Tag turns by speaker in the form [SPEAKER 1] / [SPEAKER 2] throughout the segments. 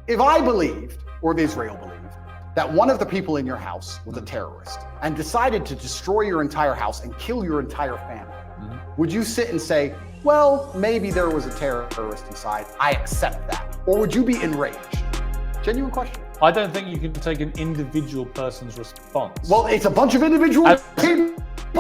[SPEAKER 1] If I believed, or if Israel believed, that one of the people in your house was a terrorist and decided to destroy your entire house and kill your entire family, would you sit and say, well, maybe there was a terrorist inside, I accept that? Or would you be enraged? Genuine question.
[SPEAKER 2] I don't think you can take an individual person's response.
[SPEAKER 1] Well, it's a bunch of individual people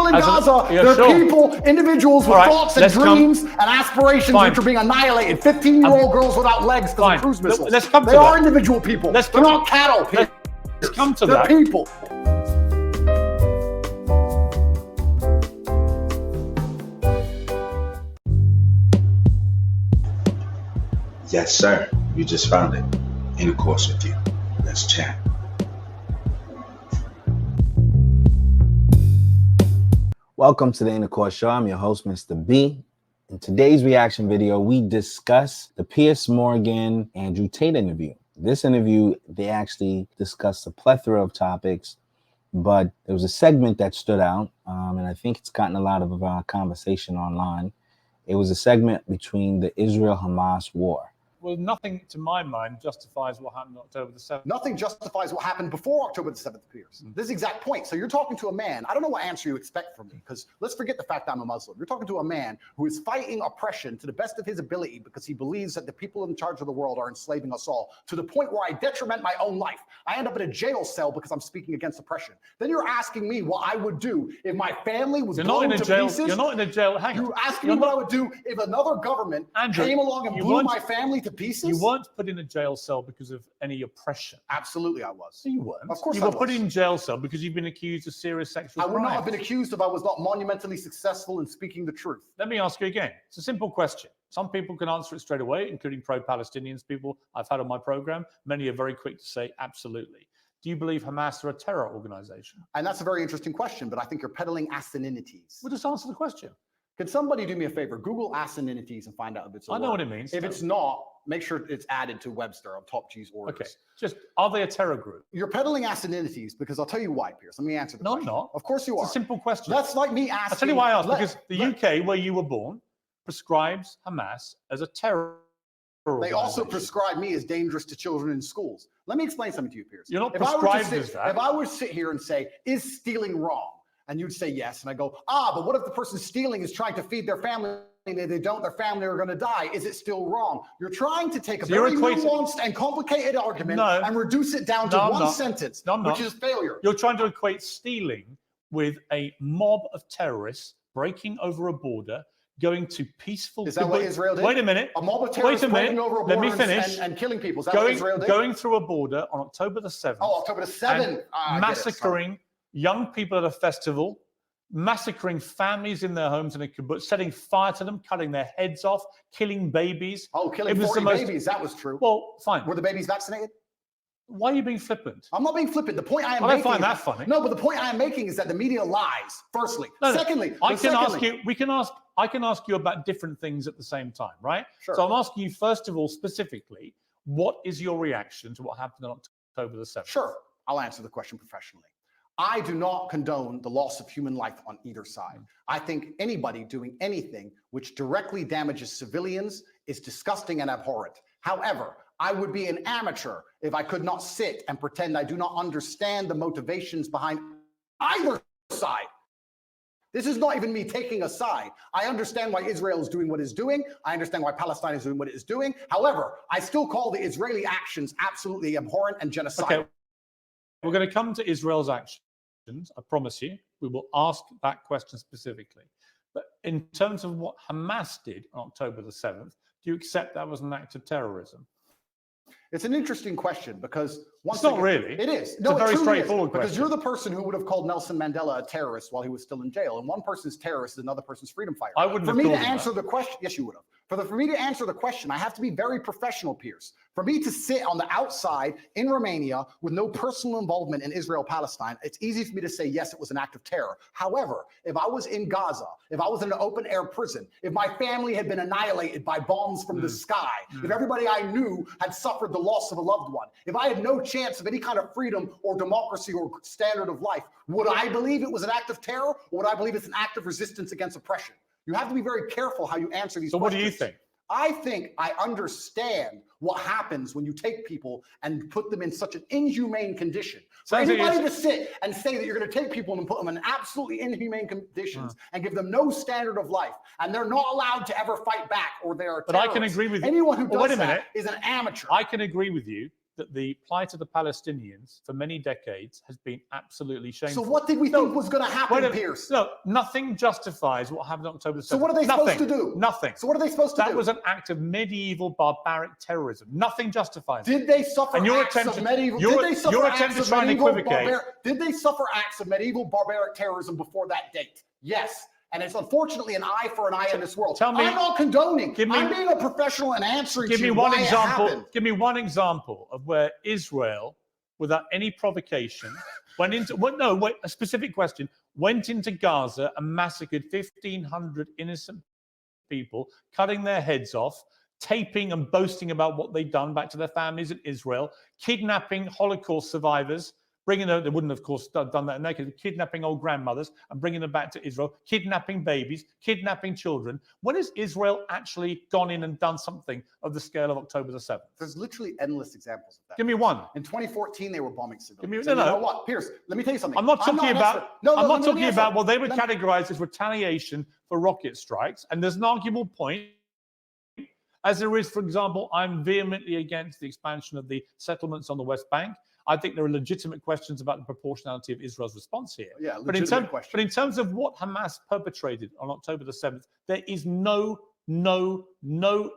[SPEAKER 1] in Gaza. They're
[SPEAKER 2] sure.
[SPEAKER 1] people, individuals with thoughts and dreams and aspirations which are being annihilated. 15-year-old girls without legs because of cruise missiles.
[SPEAKER 2] Let's come to
[SPEAKER 1] they
[SPEAKER 2] that.
[SPEAKER 1] are individual people. They're not cattle.
[SPEAKER 2] Let's come to
[SPEAKER 1] They're
[SPEAKER 2] that.
[SPEAKER 1] people.
[SPEAKER 3] Yes, sir. You just found it. In a course with you. Let's chat.
[SPEAKER 4] Welcome to the Intercourse Show. I'm your host, Mr. B. In today's reaction video, we discuss the Piers Morgan Andrew Tate interview. This interview, they actually discussed a plethora of topics, but there was a segment that stood out, and I think it's gotten a lot of conversation online. It was a segment between the Israel-Hamas war.
[SPEAKER 2] Well, nothing to my mind justifies what happened on October the 7th.
[SPEAKER 1] Nothing justifies what happened before October the 7th, Piers. This is the exact point. So you're talking to a man. I don't know what answer you expect from me, because let's forget the fact that I'm a Muslim. You're talking to a man who is fighting oppression to the best of his ability because he believes that the people in charge of the world are enslaving us all to the point where I detriment my own life. I end up in a jail cell because I'm speaking against oppression. Then you're asking me what I would do if my family was blown to pieces.
[SPEAKER 2] You're not in a jail. Hang on.
[SPEAKER 1] You're asking me what I would do if another government came along and blew my family to pieces?
[SPEAKER 2] You weren't put in a jail cell because of any oppression.
[SPEAKER 1] Absolutely, I was.
[SPEAKER 2] You weren't.
[SPEAKER 1] Of course
[SPEAKER 2] you
[SPEAKER 1] I
[SPEAKER 2] were
[SPEAKER 1] was.
[SPEAKER 2] put in jail cell because you've been accused of serious sexual crimes.
[SPEAKER 1] I would not have been accused if I was not monumentally successful in speaking the truth.
[SPEAKER 2] Let me ask you again. It's a simple question. Some people can answer it straight away, including pro-Palestinians people I've had on my program. Many are very quick to say absolutely. Do you believe Hamas are a terror organization?
[SPEAKER 1] And that's a very interesting question, but I think you're peddling asininities.
[SPEAKER 2] Well, just answer the question.
[SPEAKER 1] Can somebody do me a favor? Google asininities and find out if it's a
[SPEAKER 2] I know
[SPEAKER 1] word.
[SPEAKER 2] what it means.
[SPEAKER 1] If it's not, make sure it's added to Webster on Top G's orders.
[SPEAKER 2] Okay. Just, are they a terror group?
[SPEAKER 1] You're peddling asininities because I'll tell you why, Piers. Let me answer the question.
[SPEAKER 2] No, I'm not.
[SPEAKER 1] Of course you are.
[SPEAKER 2] It's a simple question.
[SPEAKER 1] That's like me asking.
[SPEAKER 2] I'll tell you why I asked. Because the UK, where you were born, prescribes Hamas as a terror organization.
[SPEAKER 1] They also prescribe me as dangerous to children in schools. Let me explain something to you, Piers.
[SPEAKER 2] You're not prescribed as that.
[SPEAKER 1] If I were to sit here and say, is stealing wrong? And you'd say yes. And I go, but what if the person stealing is trying to feed their family? And if they don't, their family are going to die. Is it still wrong? You're trying to take a very nuanced and complicated argument and reduce it down to one sentence, which is failure.
[SPEAKER 2] You're trying to equate stealing with a mob of terrorists breaking over a border, going to peaceful...
[SPEAKER 1] Is that what Israel did?
[SPEAKER 2] Wait a minute.
[SPEAKER 1] A mob of terrorists breaking over a border.
[SPEAKER 2] Let me finish.
[SPEAKER 1] And killing people. Is that what Israel did?
[SPEAKER 2] Going through a border on October the 7th.
[SPEAKER 1] Oh, October the 7th.
[SPEAKER 2] Massacring young people at a festival, massacring families in their homes in a kibbutz, setting fire to them, cutting their heads off, killing babies.
[SPEAKER 1] Oh, killing 40 babies. That was true.
[SPEAKER 2] Well, fine.
[SPEAKER 1] Were the babies vaccinated?
[SPEAKER 2] Why are you being flippant?
[SPEAKER 1] I'm not being flippant. The point I am
[SPEAKER 2] making...
[SPEAKER 1] I don't
[SPEAKER 2] find that funny.
[SPEAKER 1] No, but the point I am making is that the media lies, firstly. Secondly...
[SPEAKER 2] I can ask you about different things at the same time, right?
[SPEAKER 1] Sure.
[SPEAKER 2] So I'm asking you, first of all, specifically, what is your reaction to what happened on October the 7th?
[SPEAKER 1] Sure. I'll answer the question professionally. I do not condone the loss of human life on either side. I think anybody doing anything which directly damages civilians is disgusting and abhorrent. However, I would be an amateur if I could not sit and pretend I do not understand the motivations behind either side. This is not even me taking a side. I understand why Israel is doing what it's doing. I understand why Palestine is doing what it is doing. However, I still call the Israeli actions absolutely abhorrent and genocidal.
[SPEAKER 2] Okay. We're going to come to Israel's actions. I promise you, we will ask that question specifically. But in terms of what Hamas did on October the 7th, do you accept that was an act of terrorism?
[SPEAKER 1] It's an interesting question because
[SPEAKER 2] it's not really.
[SPEAKER 1] It is.
[SPEAKER 2] It's a very straightforward question.
[SPEAKER 1] Because you're the person who would have called Nelson Mandela a terrorist while he was still in jail, and one person's terrorist is another person's freedom fighter.
[SPEAKER 2] I wouldn't
[SPEAKER 1] have
[SPEAKER 2] called him
[SPEAKER 1] For me to answer the question, yes, you would have. For me to answer the question, I have to be very professional, Piers. For me to sit on the outside in Romania with no personal involvement in Israel-Palestine, it's easy for me to say, yes, it was an act of terror. However, if I was in Gaza, if I was in an open-air prison, if my family had been annihilated by bombs from the sky, if everybody I knew had suffered the loss of a loved one, if I had no chance of any kind of freedom or democracy or standard of life, would I believe it was an act of terror, or would I believe it's an act of resistance against oppression? You have to be very careful how you answer these questions.
[SPEAKER 2] So what do you think?
[SPEAKER 1] I think I understand what happens when you take people and put them in such an inhumane condition. For anybody to sit and say that you're going to take people and put them in absolutely inhumane conditions and give them no standard of life, and they're not allowed to ever fight back, or they're
[SPEAKER 2] But I can agree with you.
[SPEAKER 1] Anyone who does that is an amateur.
[SPEAKER 2] I can agree with you that the plight of the Palestinians for many decades has been absolutely shameful.
[SPEAKER 1] So what did we think was going to happen, Piers?
[SPEAKER 2] No, nothing justifies what happened on October 7th.
[SPEAKER 1] So what are they supposed to do?
[SPEAKER 2] Nothing.
[SPEAKER 1] So what are they supposed to do?
[SPEAKER 2] That was an act of medieval barbaric terrorism. Nothing justifies it.
[SPEAKER 1] Did they suffer acts of medieval? Did they suffer acts of medieval barbaric terrorism before that date? Yes. And it's unfortunately an eye for an eye in this world.
[SPEAKER 2] Tell me,
[SPEAKER 1] I'm not condoning. I'm being a professional and answering
[SPEAKER 2] give
[SPEAKER 1] to
[SPEAKER 2] me
[SPEAKER 1] you
[SPEAKER 2] one
[SPEAKER 1] why
[SPEAKER 2] example.
[SPEAKER 1] It happened.
[SPEAKER 2] Give me one example of where Israel, without any provocation, went into a specific question, went into Gaza and massacred 1,500 innocent people, cutting their heads off, taping and boasting about what they'd done back to their families in Israel, kidnapping Holocaust survivors, bringing them, they wouldn't, of course, done that in their case, kidnapping old grandmothers and bringing them back to Israel, kidnapping babies, kidnapping children. When has Israel actually gone in and done something of the scale of October the 7th?
[SPEAKER 1] There's literally endless examples of that.
[SPEAKER 2] Give me one.
[SPEAKER 1] In 2014, they were bombing civilians.
[SPEAKER 2] You know
[SPEAKER 1] what, Piers, let me tell you something.
[SPEAKER 2] I'm not talking about what they would categorize as retaliation for rocket strikes. And there's an arguable point, as there is, for example, I'm vehemently against the expansion of the settlements on the West Bank. I think there are legitimate questions about the proportionality of Israel's response here.
[SPEAKER 1] Yeah,
[SPEAKER 2] but in terms of what Hamas perpetrated on October the 7th, there is no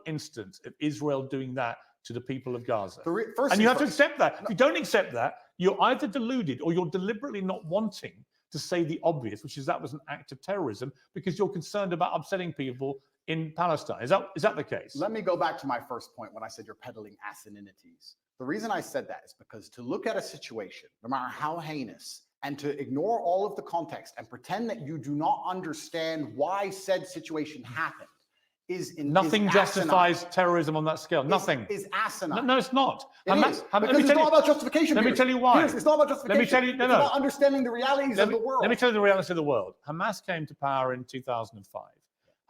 [SPEAKER 2] instance of Israel doing that to the people of Gaza. And you have to accept that. If you don't accept that, you're either deluded or you're deliberately not wanting to say the obvious, which is that was an act of terrorism, because you're concerned about upsetting people in Palestine. Is that the case?
[SPEAKER 1] Let me go back to my first point when I said you're peddling asininities. The reason I said that is because to look at a situation, no matter how heinous, and to ignore all of the context and pretend that you do not understand why said situation happened
[SPEAKER 2] nothing justifies terrorism on that scale. Nothing
[SPEAKER 1] is asinine.
[SPEAKER 2] No, it's not.
[SPEAKER 1] Because it's not about justification.
[SPEAKER 2] Let me tell you why.
[SPEAKER 1] Piers, it's not about justification.
[SPEAKER 2] Let me tell you.
[SPEAKER 1] It's about understanding the realities of the world.
[SPEAKER 2] Let me tell you the reality of the world. Hamas came to power in 2005.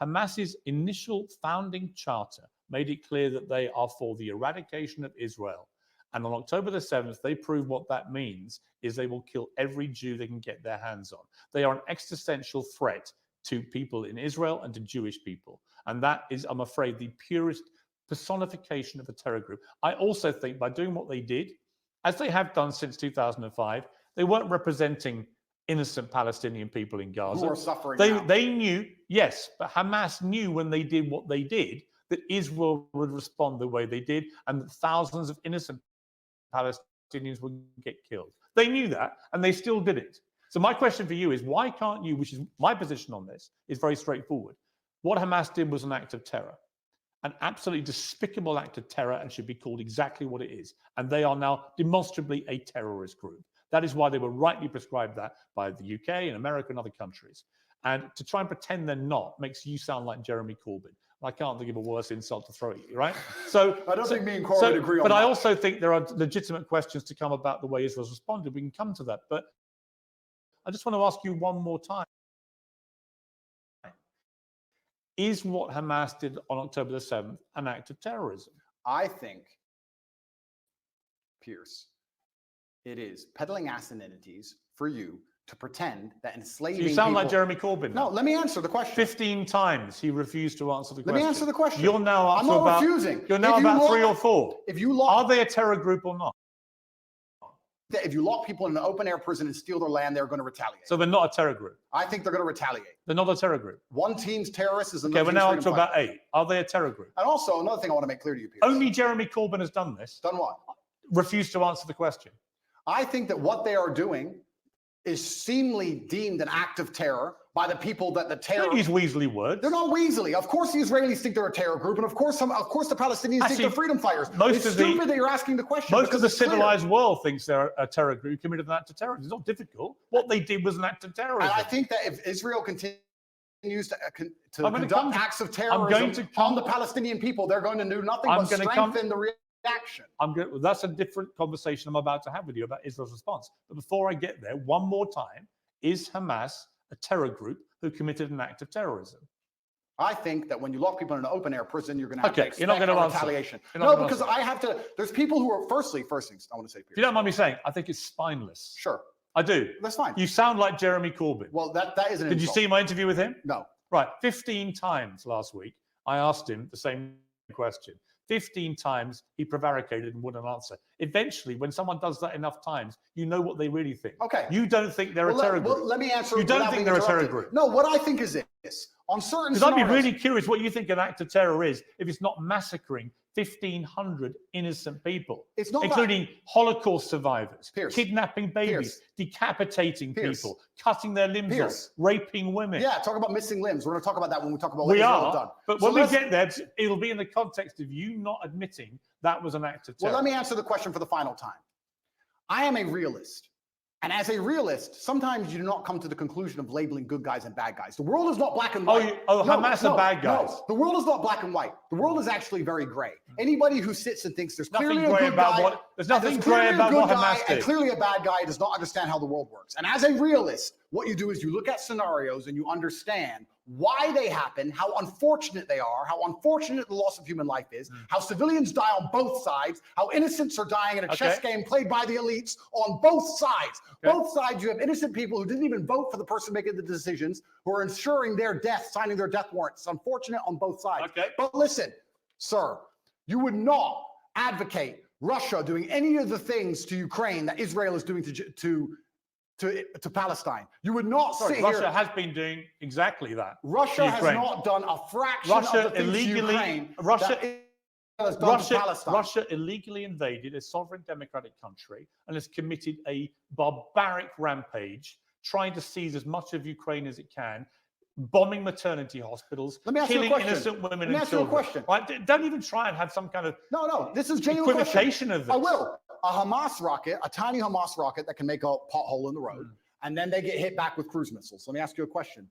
[SPEAKER 2] Hamas's initial founding charter made it clear that they are for the eradication of Israel. And on October the 7th, they prove what that means is they will kill every Jew they can get their hands on. They are an existential threat to people in Israel and to Jewish people. And that is, I'm afraid, the purest personification of a terror group. I also think by doing what they did, as they have done since 2005, they weren't representing innocent Palestinian people in Gaza.
[SPEAKER 1] Who are suffering now.
[SPEAKER 2] They knew, yes, but Hamas knew when they did what they did that Israel would respond the way they did and that thousands of innocent Palestinians would get killed. They knew that, and they still did it. So my question for you is, why can't you, which is my position on this, is very straightforward. What Hamas did was an act of terror, an absolutely despicable act of terror, and should be called exactly what it is. And they are now demonstrably a terrorist group. That is why they were rightly prescribed that by the UK and America and other countries. And to try and pretend they're not makes you sound like Jeremy Corbyn. I can't think of a worse insult to throw at you, right? So
[SPEAKER 1] I don't think me and Corbyn agree on that.
[SPEAKER 2] But I also think there are legitimate questions to come about the way Israel's responded. We can come to that. But I just want to ask you one more time. Is what Hamas did on October the 7th an act of terrorism?
[SPEAKER 1] I think, Piers, it is peddling asininities for you to pretend that enslaving
[SPEAKER 2] you sound
[SPEAKER 1] people...
[SPEAKER 2] like Jeremy Corbyn.
[SPEAKER 1] No, let me answer the question.
[SPEAKER 2] 15 times he refused to answer the question.
[SPEAKER 1] Let me answer the question.
[SPEAKER 2] You're now up
[SPEAKER 1] I'm
[SPEAKER 2] to
[SPEAKER 1] not
[SPEAKER 2] about,
[SPEAKER 1] refusing.
[SPEAKER 2] You're now about 3 or 4.
[SPEAKER 1] If you lock,
[SPEAKER 2] are they a terror group or not?
[SPEAKER 1] If you lock people in an open air prison and steal their land, they're going to retaliate.
[SPEAKER 2] So they're not a terror group?
[SPEAKER 1] I think they're going to retaliate.
[SPEAKER 2] They're not a terror group?
[SPEAKER 1] One team's terrorists is another
[SPEAKER 2] team's freedom fighter. Okay, we're now up to about 8. Are they a terror group?
[SPEAKER 1] And also, another thing I want to make clear to you, Piers.
[SPEAKER 2] Only Jeremy Corbyn has done this.
[SPEAKER 1] Done what?
[SPEAKER 2] Refused to answer the question.
[SPEAKER 1] I think that what they are doing is seemingly deemed an act of terror by the people that the terror...
[SPEAKER 2] Don't use weaselly words.
[SPEAKER 1] They're not weaselly. Of course the Israelis think they're a terror group, and of course the Palestinians think they're freedom fighters. It's stupid that you're asking the question.
[SPEAKER 2] Most of the civilized world thinks they're a terror group committed an act of terrorism. It's not difficult. What they did was an act of terrorism.
[SPEAKER 1] And I think that if Israel continues to conduct acts of terrorism on the Palestinian people, they're going to do nothing but strengthen the reaction.
[SPEAKER 2] That's a different conversation I'm about to have with you about Israel's response. But before I get there, one more time, is Hamas a terror group who committed an act of terrorism?
[SPEAKER 1] I think that when you lock people in an open air prison, you're going to have to
[SPEAKER 2] you're not
[SPEAKER 1] expect
[SPEAKER 2] going to
[SPEAKER 1] retaliation.
[SPEAKER 2] You're not
[SPEAKER 1] No,
[SPEAKER 2] gonna
[SPEAKER 1] because
[SPEAKER 2] answer.
[SPEAKER 1] I have to. There's people who are first things I want to say.
[SPEAKER 2] If you don't mind me saying, I think it's spineless.
[SPEAKER 1] Sure,
[SPEAKER 2] I do.
[SPEAKER 1] that's fine.
[SPEAKER 2] You sound like Jeremy Corbyn.
[SPEAKER 1] Well, that is an
[SPEAKER 2] Did you
[SPEAKER 1] insult.
[SPEAKER 2] see my interview with him?
[SPEAKER 1] No.
[SPEAKER 2] Right. 15 times last week, I asked him the same question. 15 times he prevaricated and wouldn't answer. Eventually, when someone does that enough times, you know what they really think.
[SPEAKER 1] Okay.
[SPEAKER 2] You don't think they're a terror group.
[SPEAKER 1] Well, let me answer.
[SPEAKER 2] You don't
[SPEAKER 1] without
[SPEAKER 2] think
[SPEAKER 1] being
[SPEAKER 2] they're a terror
[SPEAKER 1] interrupted.
[SPEAKER 2] group.
[SPEAKER 1] No, what I think is this. On certain
[SPEAKER 2] Because I'd be
[SPEAKER 1] scenarios-
[SPEAKER 2] really curious what you think an act of terror is if it's not massacring 1,500 innocent people,
[SPEAKER 1] It's not
[SPEAKER 2] including Holocaust survivors,
[SPEAKER 1] Piers.
[SPEAKER 2] kidnapping babies, decapitating
[SPEAKER 1] Piers.
[SPEAKER 2] people, cutting their limbs
[SPEAKER 1] Piers.
[SPEAKER 2] off, raping women.
[SPEAKER 1] Yeah, talk about missing limbs. We're going to talk about that when we talk about what
[SPEAKER 2] We
[SPEAKER 1] Israel have
[SPEAKER 2] are,
[SPEAKER 1] done.
[SPEAKER 2] but
[SPEAKER 1] So
[SPEAKER 2] when we
[SPEAKER 1] let's-
[SPEAKER 2] get there, it'll be in the context of you not admitting that was an act of terror.
[SPEAKER 1] Well, let me answer the question for the final time. I am a realist. And as a realist, sometimes you do not come to the conclusion of labeling good guys and bad guys. The world is not black and white.
[SPEAKER 2] Hamas are bad guys.
[SPEAKER 1] No, the world is not black and white. The world is actually very gray. Anybody who sits and thinks there's clearly
[SPEAKER 2] Nothing
[SPEAKER 1] a
[SPEAKER 2] gray
[SPEAKER 1] good
[SPEAKER 2] about
[SPEAKER 1] guy,
[SPEAKER 2] there's nothing
[SPEAKER 1] and
[SPEAKER 2] gray
[SPEAKER 1] clearly a
[SPEAKER 2] about
[SPEAKER 1] good
[SPEAKER 2] what
[SPEAKER 1] guy
[SPEAKER 2] Hamas
[SPEAKER 1] and
[SPEAKER 2] did.
[SPEAKER 1] clearly a bad guy does not understand how the world works. And as a realist, what you do is you look at scenarios and you understand why they happen, how unfortunate they are, how unfortunate the loss of human life is, how civilians die on both sides, how innocents are dying in a chess game played by the elites on both sides. Both sides, you have innocent people who didn't even vote for the person making the decisions, who are ensuring their death, signing their death warrants. It's unfortunate on both sides. But listen, sir, you would not advocate Russia doing any of the things to Ukraine that Israel is doing to Palestine. You would not sit here.
[SPEAKER 2] Russia has been doing exactly that.
[SPEAKER 1] Russia has not done a fraction of the things to Ukraine that Israel has done to Palestine.
[SPEAKER 2] Russia illegally invaded a sovereign democratic country and has committed a barbaric rampage, trying to seize as much of Ukraine as it can, bombing maternity hospitals, killing innocent women and children. Right? Don't even try and have some kind of
[SPEAKER 1] this is genuine
[SPEAKER 2] equivocation of this.
[SPEAKER 1] I will. A Hamas rocket, a tiny Hamas rocket that can make a pothole in the road, and then they get hit back with cruise missiles. Let me ask you a question.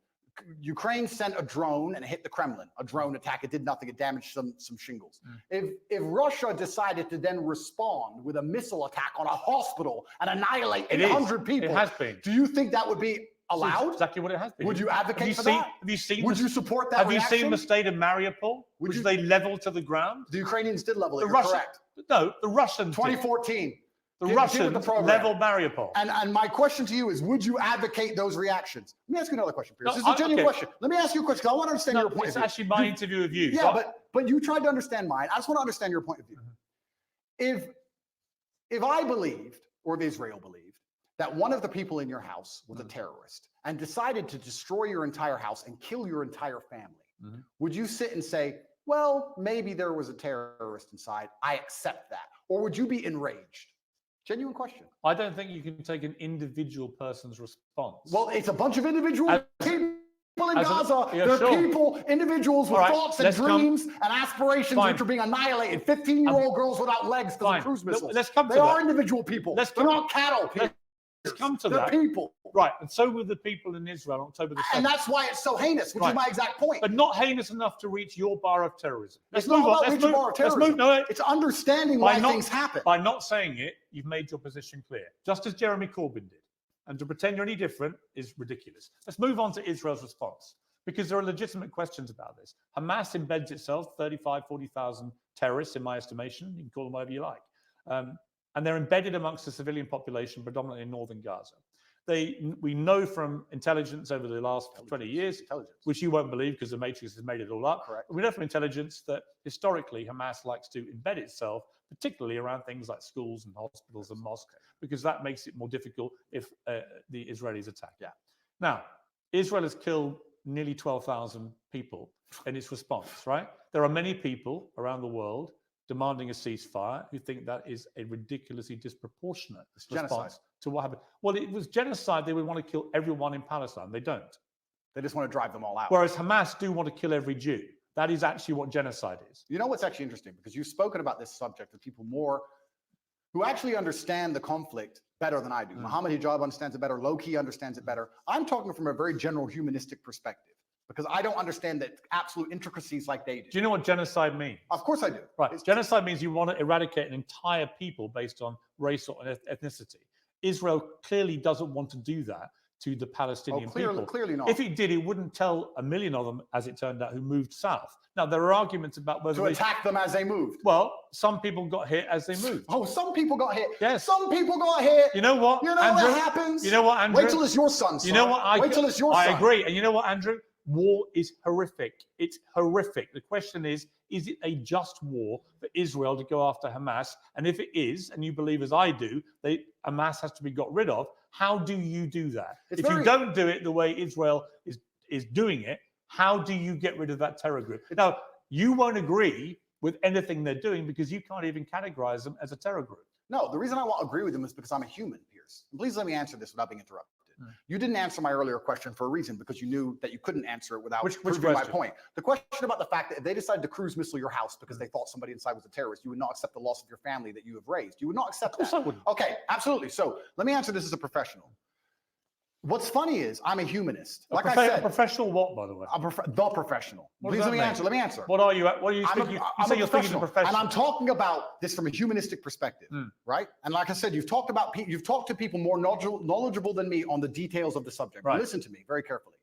[SPEAKER 1] Ukraine sent a drone and it hit the Kremlin. A drone attack. It did nothing. It damaged some shingles. If Russia decided to then respond with a missile attack on a hospital and annihilate 800 people,
[SPEAKER 2] it has been.
[SPEAKER 1] Do you think that would be allowed?
[SPEAKER 2] That's exactly what it has been.
[SPEAKER 1] Would you advocate for that?
[SPEAKER 2] Have you seen?
[SPEAKER 1] Would you support that?
[SPEAKER 2] Have
[SPEAKER 1] reaction?
[SPEAKER 2] you seen the state of Mariupol, which they leveled to the ground?
[SPEAKER 1] The Ukrainians did level it.
[SPEAKER 2] The
[SPEAKER 1] You're correct.
[SPEAKER 2] No, the Russians.
[SPEAKER 1] 2014.
[SPEAKER 2] The Russians leveled Mariupol.
[SPEAKER 1] And my question to you is, would you advocate those reactions? Let me ask you another question, Piers. This is a genuine question. Let me ask you a question. I want to understand your point of view.
[SPEAKER 2] It's actually my interview with you.
[SPEAKER 1] Yeah, but you tried to understand mine. I just want to understand your point of view. If I believed, or if Israel believed, that one of the people in your house was a terrorist and decided to destroy your entire house and kill your entire family, would you sit and say, well, maybe there was a terrorist inside, I accept that? Or would you be enraged? Genuine question.
[SPEAKER 2] I don't think you can take an individual person's response.
[SPEAKER 1] Well, it's a bunch of individual people in Gaza. They're
[SPEAKER 2] sure.
[SPEAKER 1] individuals with thoughts and dreams and aspirations which are being annihilated. 15-year-old girls without legs because of cruise missiles.
[SPEAKER 2] Let's come to
[SPEAKER 1] they
[SPEAKER 2] that.
[SPEAKER 1] are individual people. They're not cattle.
[SPEAKER 2] Let's come to
[SPEAKER 1] They're
[SPEAKER 2] that.
[SPEAKER 1] people.
[SPEAKER 2] Right, and so were the people in Israel on October the 7th.
[SPEAKER 1] And that's why it's so heinous, which is my exact point.
[SPEAKER 2] But not heinous enough to reach your bar of terrorism.
[SPEAKER 1] It's not about reaching your bar of terrorism. It's understanding why things happen.
[SPEAKER 2] By not saying it, you've made your position clear, just as Jeremy Corbyn did. And to pretend you're any different is ridiculous. Let's move on to Israel's response, because there are legitimate questions about this. Hamas embeds itself, 35, 40,000 terrorists, in my estimation. You can call them whatever you like. And they're embedded amongst the civilian population, predominantly in northern Gaza. We know from intelligence over the last 20 years, which you won't believe because the Matrix has made it all up.
[SPEAKER 1] Correct.
[SPEAKER 2] We know from intelligence that historically Hamas likes to embed itself, particularly around things like schools and hospitals and mosques, because that makes it more difficult if the Israelis attack.
[SPEAKER 1] Yeah.
[SPEAKER 2] Now, Israel has killed nearly 12,000 people in its response, right? There are many people around the world demanding a ceasefire who think that is a ridiculously disproportionate response to what happened. Well, it was genocide. They would want to kill everyone in Palestine. They don't.
[SPEAKER 1] They just want to drive them all out.
[SPEAKER 2] Whereas Hamas do want to kill every Jew. That is actually what genocide is.
[SPEAKER 1] You know what's actually interesting? Because you've spoken about this subject with people more who actually understand the conflict better than I do. Mohammed Hijab understands it better. Low-key understands it better. I'm talking from a very general humanistic perspective, because I don't understand the absolute intricacies like they do.
[SPEAKER 2] Do you know what genocide means?
[SPEAKER 1] Of course I do.
[SPEAKER 2] Right. Genocide means you want to eradicate an entire people based on race or ethnicity. Israel clearly doesn't want to do that to the Palestinian people.
[SPEAKER 1] Clearly not.
[SPEAKER 2] If it did, it wouldn't tell a million of them, as it turned out, who moved south. Now, there are arguments about whether
[SPEAKER 1] to attack them as they moved.
[SPEAKER 2] Well, some people got hit as they moved.
[SPEAKER 1] Oh, some people got hit.
[SPEAKER 2] Yes.
[SPEAKER 1] Some people got hit.
[SPEAKER 2] You know what,
[SPEAKER 1] You know
[SPEAKER 2] Andrew?
[SPEAKER 1] what happens?
[SPEAKER 2] You know what, Andrew?
[SPEAKER 1] Wait till it's your son.
[SPEAKER 2] You know what?
[SPEAKER 1] Wait till it's your son.
[SPEAKER 2] I agree. And you know what, Andrew? War is horrific. It's horrific. The question is it a just war for Israel to go after Hamas? And if it is, and you believe as I do, Hamas has to be got rid of, how do you do that? If you don't do it the way Israel is doing it, how do you get rid of that terror group? Now, you won't agree with anything they're doing because you can't even categorize them as a terror group.
[SPEAKER 1] No, the reason I won't agree with them is because I'm a human, Piers. And please let me answer this without being interrupted. You didn't answer my earlier question for a reason, because you knew that you couldn't answer it without proving my point. The question about the fact that if they decided to cruise missile your house because they thought somebody inside was a terrorist, you would not accept the loss of your family that you have raised. You would not accept that.
[SPEAKER 2] Of course I wouldn't.
[SPEAKER 1] Okay, absolutely. So let me answer this as a professional. What's funny is I'm a humanist. Like I said,
[SPEAKER 2] a professional what, by the way?
[SPEAKER 1] The professional. Please let me answer. Let me answer.
[SPEAKER 2] What are you? What are you thinking? You say you're thinking professional,
[SPEAKER 1] and I'm talking about this from a humanistic perspective, right? And like I said, you've talked to people more knowledgeable than me on the details of the subject. Right. Listen to me very carefully.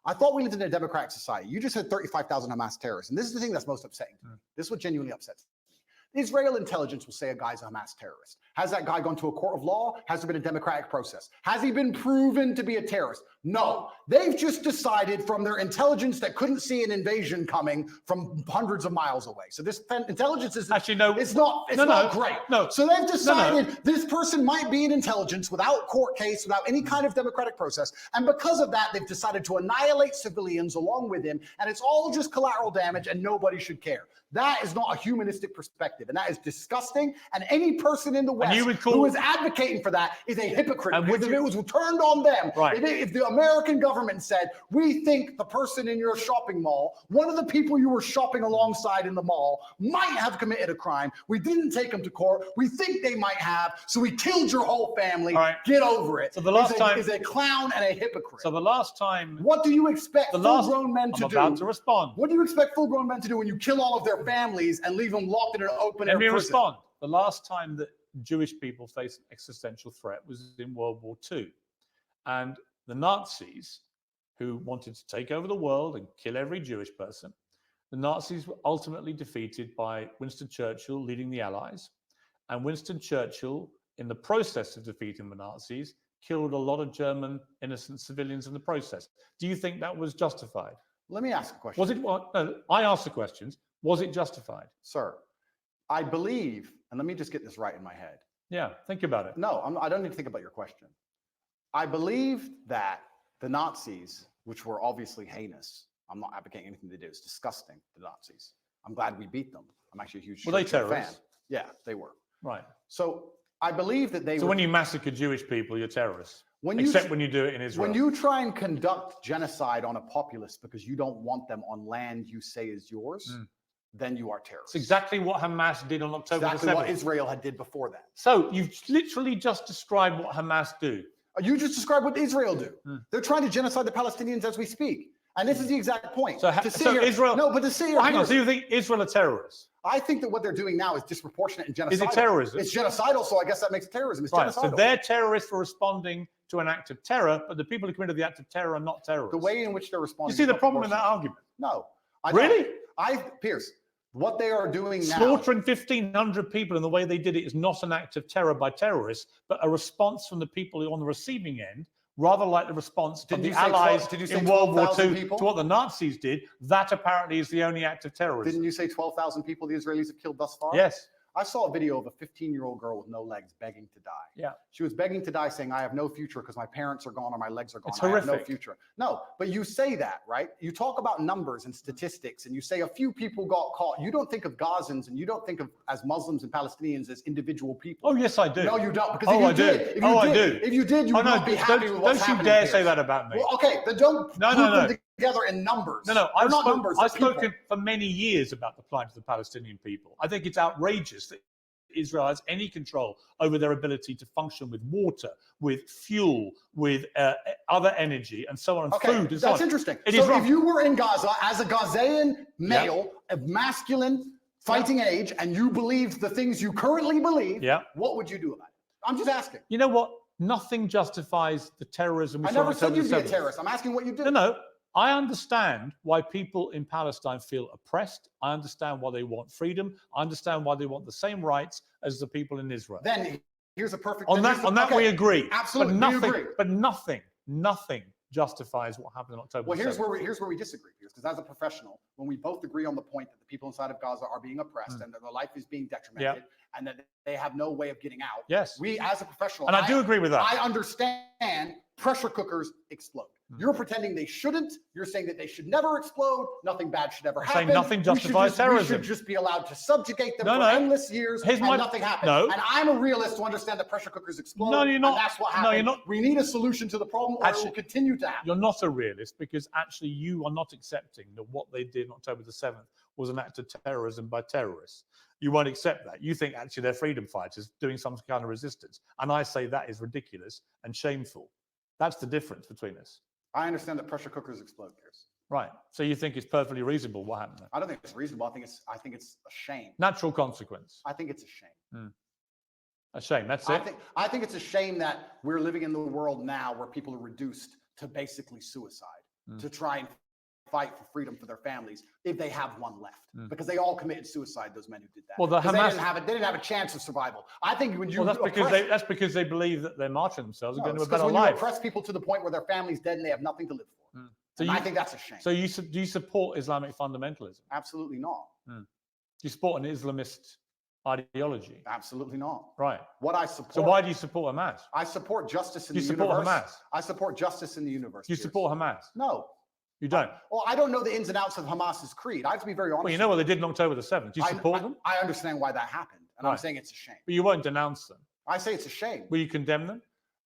[SPEAKER 1] I thought we lived in a democratic society. You just had 35,000 Hamas terrorists, and this is the thing that's most upsetting to me. This is what genuinely upsets me. Israel intelligence will say a guy's a Hamas terrorist. Has that guy gone to a court of law? Has there been a democratic process? Has he been proven to be a terrorist? No. They've just decided from their intelligence that couldn't see an invasion coming from hundreds of miles away. So this intelligence is actually it's not great. No. So they've decided this person might be an intelligence without court case, without any kind of democratic process. And because of that, they've decided to annihilate civilians along with him. And it's all just collateral damage and nobody should care. That is not a humanistic perspective, and that is disgusting. And any person in the West who is advocating for that is a hypocrite. And because if it was turned on them, if the American government said, we think the person in your shopping mall, one of the people you were shopping alongside in the mall, might have committed a crime. We didn't take them to court. We think they might have, so we killed your whole family. Get over it.
[SPEAKER 2] So the last time
[SPEAKER 1] is a clown and a hypocrite.
[SPEAKER 2] So the last time,
[SPEAKER 1] what do you expect full-grown men to do?
[SPEAKER 2] I'm about to respond.
[SPEAKER 1] What do you expect full-grown men to do when you kill all of their families and leave them locked in an open air prison?
[SPEAKER 2] Let me respond. The last time that Jewish people faced an existential threat was in World War II. And the Nazis, who wanted to take over the world and kill every Jewish person, the Nazis were ultimately defeated by Winston Churchill leading the Allies. And Winston Churchill, in the process of defeating the Nazis, killed a lot of German innocent civilians in the process. Do you think that was justified?
[SPEAKER 1] Let me ask a question.
[SPEAKER 2] Was it? Well, no, I asked the questions. Was it justified?
[SPEAKER 1] Sir, I believe, and let me just get this right in my head.
[SPEAKER 2] Yeah, think about it.
[SPEAKER 1] No, I don't need to think about your question. I believe that the Nazis, which were obviously heinous, I'm not advocating anything they did, it's disgusting, the Nazis. I'm glad we beat them. I'm actually a huge fan. Yeah, they were.
[SPEAKER 2] Right.
[SPEAKER 1] So I believe that they
[SPEAKER 2] So when you massacre Jewish people, you're terrorists. Except when you do it in Israel.
[SPEAKER 1] When you try and conduct genocide on a populace because you don't want them on land you say is yours, then you are terrorists.
[SPEAKER 2] It's exactly what Hamas did on October the 7th.
[SPEAKER 1] Exactly what Israel had did before that.
[SPEAKER 2] So you've literally just described what Hamas do.
[SPEAKER 1] You just described what Israel do. They're trying to genocide the Palestinians as we speak. And this is the exact point.
[SPEAKER 2] So Israel...
[SPEAKER 1] No, but to see...
[SPEAKER 2] Hang on, so you think Israel are terrorists?
[SPEAKER 1] I think that what they're doing now is disproportionate and genocidal.
[SPEAKER 2] Is it terrorism?
[SPEAKER 1] It's genocidal, so I guess that makes it terrorism. It's genocidal.
[SPEAKER 2] So they're terrorists for responding to an act of terror, but the people who committed the act of terror are not terrorists.
[SPEAKER 1] The way in which they're responding...
[SPEAKER 2] You see the problem in that argument?
[SPEAKER 1] No.
[SPEAKER 2] Really?
[SPEAKER 1] Piers, what they are doing now...
[SPEAKER 2] Slaughtering 1,500 people in the way they did it is not an act of terror by terrorists, but a response from the people who are on the receiving end, rather like the response of the Allies in World War II to what the Nazis did. That apparently is the only act of terrorism.
[SPEAKER 1] Didn't you say 12,000 people the Israelis have killed thus far?
[SPEAKER 2] Yes.
[SPEAKER 1] I saw a video of a 15-year-old girl with no legs begging to die.
[SPEAKER 2] Yeah.
[SPEAKER 1] She was begging to die saying, I have no future because my parents are gone or my legs are gone.
[SPEAKER 2] It's horrific.
[SPEAKER 1] I have no future. No, but you say that, right? You talk about numbers and statistics and you say a few people got caught. You don't think of Gazans and you don't think of as Muslims and Palestinians as individual people.
[SPEAKER 2] Oh, yes, I do.
[SPEAKER 1] No, you don't. Because I do. If you did, you would not be happy with what's happening.
[SPEAKER 2] Don't you dare say that about me.
[SPEAKER 1] Well, okay, then don't put them together in numbers.
[SPEAKER 2] No, I've
[SPEAKER 1] spoken
[SPEAKER 2] for many years about the plight of the Palestinian people. I think it's outrageous that Israel has any control over their ability to function with water, with fuel, with other energy, and so on, and food and so on.
[SPEAKER 1] That's interesting. So if you were in Gaza as a Gazan male of masculine fighting age, and you believed the things you currently believe, what would you do about it? I'm just asking.
[SPEAKER 2] You know what? Nothing justifies the terrorism we
[SPEAKER 1] I
[SPEAKER 2] saw on
[SPEAKER 1] never said
[SPEAKER 2] October
[SPEAKER 1] you'd be a
[SPEAKER 2] 7th.
[SPEAKER 1] terrorist. I'm asking what you did.
[SPEAKER 2] No. I understand why people in Palestine feel oppressed. I understand why they want freedom. I understand why they want the same rights as the people in Israel.
[SPEAKER 1] Then here's a perfect.
[SPEAKER 2] On that we agree.
[SPEAKER 1] Absolutely,
[SPEAKER 2] But nothing justifies what happened on October.
[SPEAKER 1] Well,
[SPEAKER 2] 7th.
[SPEAKER 1] here's where we disagree, because as a professional, when we both agree on the point that the people inside of Gaza are being oppressed and that their life is being detrimented and that they have no way of getting out.
[SPEAKER 2] Yes.
[SPEAKER 1] We, as a professional,
[SPEAKER 2] and I do agree with that.
[SPEAKER 1] I understand pressure cookers explode. You're pretending they shouldn't. You're saying that they should never explode. Nothing bad should ever happen.
[SPEAKER 2] Saying nothing justifies terrorism.
[SPEAKER 1] We should just be allowed to subjugate them for
[SPEAKER 2] No.
[SPEAKER 1] endless years and nothing happens.
[SPEAKER 2] No.
[SPEAKER 1] And I'm a realist to understand that pressure cookers explode.
[SPEAKER 2] No, you're not.
[SPEAKER 1] And that's what happens.
[SPEAKER 2] No, you're not.
[SPEAKER 1] We need a solution to the problem, or it will continue to happen.
[SPEAKER 2] You're not a realist, because actually you are not accepting that what they did on October the 7th was an act of terrorism by terrorists. You won't accept that. You think actually they're freedom fighters doing some kind of resistance. And I say that is ridiculous and shameful. That's the difference between us.
[SPEAKER 1] I understand that pressure cookers explode, Piers.
[SPEAKER 2] Right. So you think it's perfectly reasonable what happened there?
[SPEAKER 1] I don't think it's reasonable. I think it's a shame.
[SPEAKER 2] Natural consequence.
[SPEAKER 1] I think it's a shame.
[SPEAKER 2] A shame. That's it.
[SPEAKER 1] I think it's a shame that we're living in the world now where people are reduced to basically suicide to try and fight for freedom for their families if they have one left, because they all committed suicide. Those men who did that.
[SPEAKER 2] Well, the Hamas,
[SPEAKER 1] they didn't have a chance of survival. I think when you
[SPEAKER 2] that's because they believe that they're marching themselves and going to a better
[SPEAKER 1] when
[SPEAKER 2] life.
[SPEAKER 1] you oppress people to the point where their family's dead and they have nothing to live for. So I think that's a shame.
[SPEAKER 2] So do you support Islamic fundamentalism?
[SPEAKER 1] Absolutely not.
[SPEAKER 2] Do you support an Islamist ideology?
[SPEAKER 1] Absolutely not.
[SPEAKER 2] Right.
[SPEAKER 1] What I support.
[SPEAKER 2] So why do you support Hamas?
[SPEAKER 1] I support justice in the universe.
[SPEAKER 2] You support Hamas?
[SPEAKER 1] I support justice in the universe.
[SPEAKER 2] You support Hamas?
[SPEAKER 1] No.
[SPEAKER 2] You don't?
[SPEAKER 1] Well, I don't know the ins and outs of Hamas's creed. I have to be very honest.
[SPEAKER 2] Well, you know what they did on October the 7th. Do you support them?
[SPEAKER 1] I understand why that happened, and I'm saying it's a shame.
[SPEAKER 2] But you won't denounce them.
[SPEAKER 1] I say it's a shame.
[SPEAKER 2] Will you condemn them?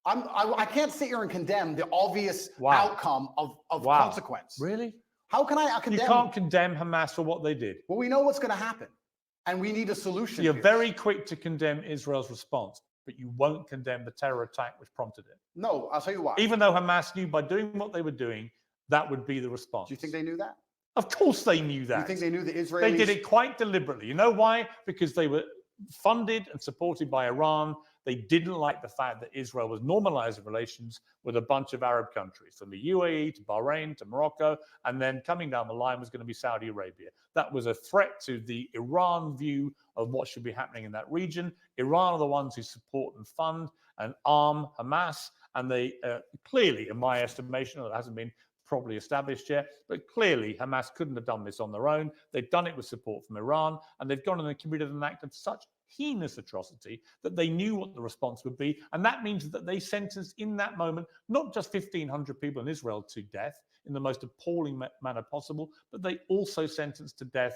[SPEAKER 1] I can't sit here and condemn the obvious outcome of consequence.
[SPEAKER 2] Really?
[SPEAKER 1] How can I condemn?
[SPEAKER 2] You can't condemn Hamas for what they did.
[SPEAKER 1] Well, we know what's going to happen, and we need a solution.
[SPEAKER 2] So you're very quick to condemn Israel's response, but you won't condemn the terror attack which prompted it.
[SPEAKER 1] No, I'll tell you why.
[SPEAKER 2] Even though Hamas knew by doing what they were doing, that would be the response.
[SPEAKER 1] Do you think they knew that?
[SPEAKER 2] Of course they knew that.
[SPEAKER 1] You think they knew the Israelis?
[SPEAKER 2] They did it quite deliberately. You know why? Because they were funded and supported by Iran. They didn't like the fact that Israel was normalizing relations with a bunch of Arab countries, from the UAE to Bahrain to Morocco, and then coming down the line was going to be Saudi Arabia. That was a threat to the Iran view of what should be happening in that region. Iran are the ones who support and fund and arm Hamas, and they clearly, in my estimation, it hasn't been properly established yet, but clearly Hamas couldn't have done this on their own. They've done it with support from Iran, and they've gone and committed an act of such heinous atrocity that they knew what the response would be. And that means that they sentenced in that moment, not just 1,500 people in Israel to death in the most appalling manner possible, but they also sentenced to death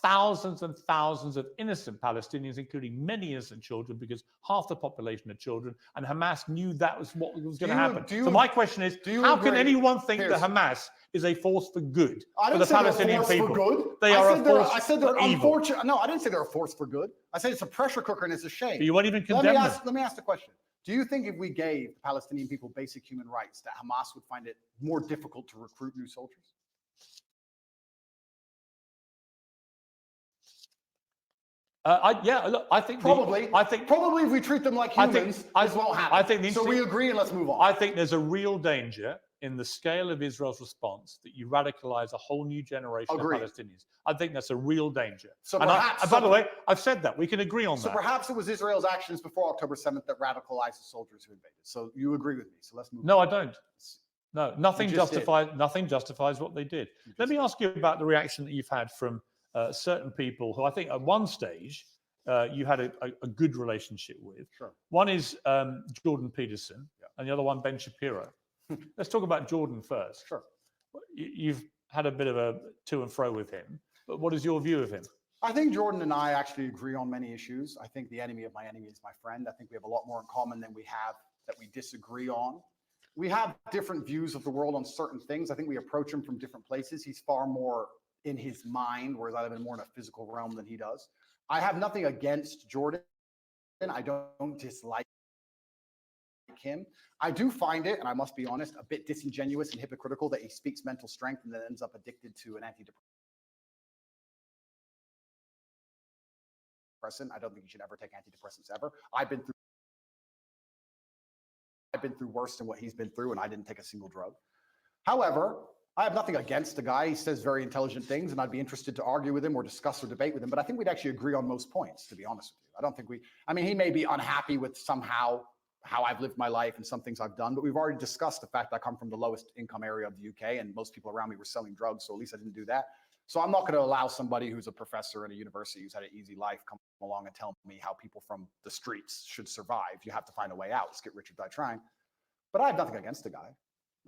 [SPEAKER 2] thousands and thousands of innocent Palestinians, including many innocent children, because half the population are children, and Hamas knew that was what was going to happen. So my question is, how can anyone think that Hamas is a force for good for the Palestinian people? They are a force.
[SPEAKER 1] I said they're
[SPEAKER 2] for evil.
[SPEAKER 1] unfortunate. No, I didn't say they're a force for good. I said it's a pressure cooker and it's a shame.
[SPEAKER 2] But you won't even condemn them.
[SPEAKER 1] Let me ask the question. Do you think if we gave the Palestinian people basic human rights, that Hamas would find it more difficult to recruit new soldiers?
[SPEAKER 2] I think
[SPEAKER 1] probably if we treat them like humans, this won't happen. So we agree, and let's move on.
[SPEAKER 2] I think there's a real danger in the scale of Israel's response that you radicalize a whole new generation of Palestinians. I think that's a real danger.
[SPEAKER 1] So
[SPEAKER 2] by the way, I've said that. We can agree on that.
[SPEAKER 1] So perhaps it was Israel's actions before October 7th that radicalized the soldiers who invaded. So you agree with me. So let's move on.
[SPEAKER 2] No, I don't. No, nothing justifies what they did. Let me ask you about the reaction that you've had from certain people who I think at one stage you had a good relationship with.
[SPEAKER 1] Sure.
[SPEAKER 2] One is Jordan Peterson, and the other one Ben Shapiro. Let's talk about Jordan first.
[SPEAKER 1] Sure.
[SPEAKER 2] You've had a bit of a to and fro with him, but what is your view of him?
[SPEAKER 1] I think Jordan and I actually agree on many issues. I think the enemy of my enemy is my friend. I think we have a lot more in common than we have that we disagree on. We have different views of the world on certain things. I think we approach him from different places. He's far more in his mind, whereas I live in more in a physical realm than he does. I have nothing against Jordan. I don't dislike him. I do find it, and I must be honest, a bit disingenuous and hypocritical that he speaks mental strength and then ends up addicted to an antidepressant. I don't think you should ever take antidepressants ever. I've been through been through worse than what he's been through, and I didn't take a single drug. However, I have nothing against the guy. He says very intelligent things, and I'd be interested to argue with him or discuss or debate with him. But I think we'd actually agree on most points, to be honest with you. I don't think I mean, he may be unhappy with somehow how I've lived my life and some things I've done, but we've already discussed the fact that I come from the lowest income area of the UK, and most people around me were selling drugs, so at least I didn't do that. So I'm not going to allow somebody who's a professor at a university who's had an easy life come along and tell me how people from the streets should survive. You have to find a way out. Let's get rich or die trying. But I have nothing against the guy.